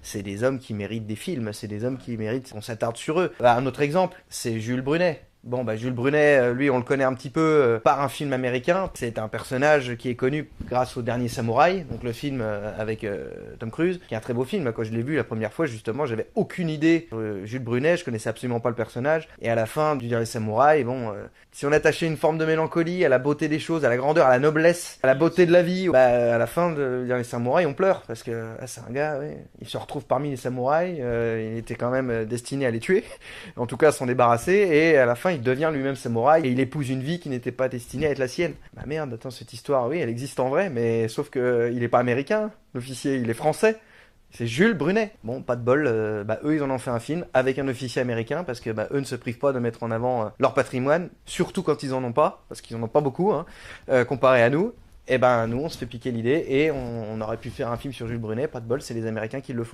c'est des hommes qui méritent des films, c'est des hommes qui méritent qu'on s'attarde sur eux. Bah, un autre exemple, c'est Jules Brunet. Bon, bah, Jules Brunet, lui, on le connaît un petit peu par un film américain. C'est un personnage qui est connu grâce au Dernier Samouraï, donc le film avec Tom Cruise, qui est un très beau film. Quand je l'ai vu la première fois, justement, j'avais aucune idée de Jules Brunet, je connaissais absolument pas le personnage. Et à la fin du Dernier Samouraï, bon, si on attachait une forme de mélancolie à la beauté des choses, à la grandeur, à la noblesse, à la beauté de la vie, bah, à la fin du Dernier Samouraï, on pleure, parce que c'est un gars, ouais, il se retrouve parmi les samouraïs, il était quand même destiné à les tuer, en tout cas à s'en débarrasser, et à la fin, il devient lui-même samouraï et il épouse une vie qui n'était pas destinée à être la sienne. Bah merde, attends, cette histoire, oui, elle existe en vrai, mais sauf que il est pas américain, l'officier, il est français. C'est Jules Brunet. Bon, pas de bol, bah, eux ils en ont fait un film avec un officier américain parce que bah, eux ne se privent pas de mettre en avant leur patrimoine, surtout quand ils en ont pas, parce qu'ils en ont pas beaucoup, hein, comparé à nous. Et ben nous on se fait piquer l'idée et on aurait pu faire un film sur Jules Brunet, pas de bol, c'est les Américains qui le font.